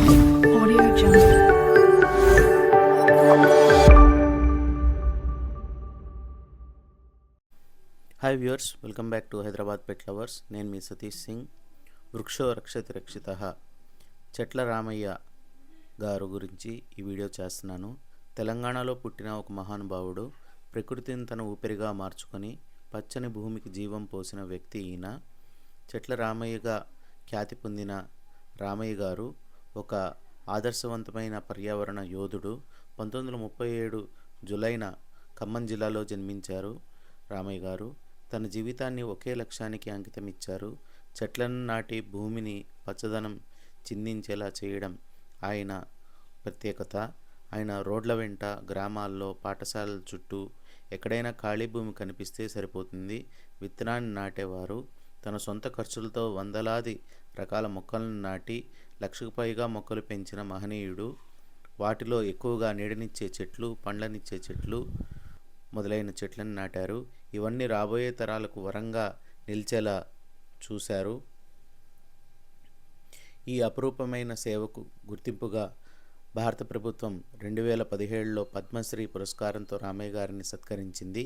Audio Jungle. Hi viewers, welcome back to Hyderabad pet lovers. నేను మీ సతీష్ సింగ్. వృక్షో రక్షతి రక్షితః చెట్ల రామయ్య గారు గురించి ఈ వీడియో చేస్తున్నాను. తెలంగాణలో పుట్టిన ఒక మహానుభావుడు. ప్రకృతిని తన ఊపిరిగా మార్చుకొని పచ్చని భూమికి జీవం పోసిన వ్యక్తి ఈయన. చెట్ల రామయ్యగా ఖ్యాతి పొందిన రామయ్య గారు ఒక ఆదర్శవంతమైన పర్యావరణ యోధుడు. 1937 జూలైన ఖమ్మం జిల్లాలో జన్మించారు రామయ్య గారు. తన జీవితాన్ని ఒకే లక్ష్యానికి అంకితమిచ్చారు. చెట్లను నాటి భూమిని పచ్చదనం చిందించేలా చేయడం ఆయన ప్రత్యేకత. ఆయన రోడ్ల వెంట, గ్రామాల్లో, పాఠశాలల చుట్టూ ఎక్కడైనా ఖాళీ భూమి కనిపిస్తే సరిపోతుంది, విత్తనాన్ని నాటేవారు. తన సొంత ఖర్చులతో వందలాది రకాల మొక్కలను నాటి 1,00,000కు పైగా మొక్కలు పెంచిన మహనీయుడు. వాటిలో ఎక్కువగా నీడనిచ్చే చెట్లు, పండ్లనిచ్చే చెట్లు మొదలైన చెట్లను నాటారు. ఇవన్నీ రాబోయే తరాలకు వరంగా నిలిచేలా చూశారు. ఈ అపురూపమైన సేవకు గుర్తింపుగా భారత ప్రభుత్వం 2017లో పద్మశ్రీ పురస్కారంతో రామయ్య గారిని సత్కరించింది.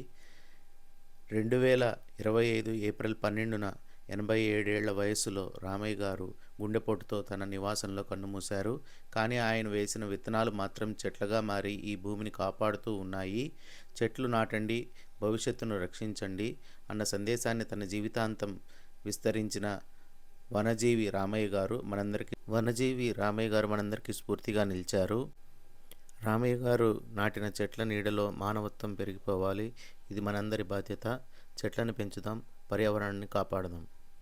2025 ఏప్రిల్ 12న 87 ఏళ్ల వయసులో రామయ్య గారు గుండెపోటుతో తన నివాసంలో కన్నుమూశారు. కానీ ఆయన వేసిన విత్తనాలు మాత్రం చెట్లుగా మారి ఈ భూమిని కాపాడుతూ ఉన్నాయి. చెట్లు నాటండి, భవిష్యత్తును రక్షించండి అన్న సందేశాన్ని తన జీవితాంతం విస్తరించిన వనజీవి రామయ్య గారు మనందరికీ స్ఫూర్తిగా నిలిచారు. రామయ్య గారు నాటిన చెట్ల నీడలో మానవత్వం పెరిగిపోవాలి. ఇది మనందరి బాధ్యత. చెట్లను పెంచుదాం, పర్యావరణాన్ని కాపాడదాం.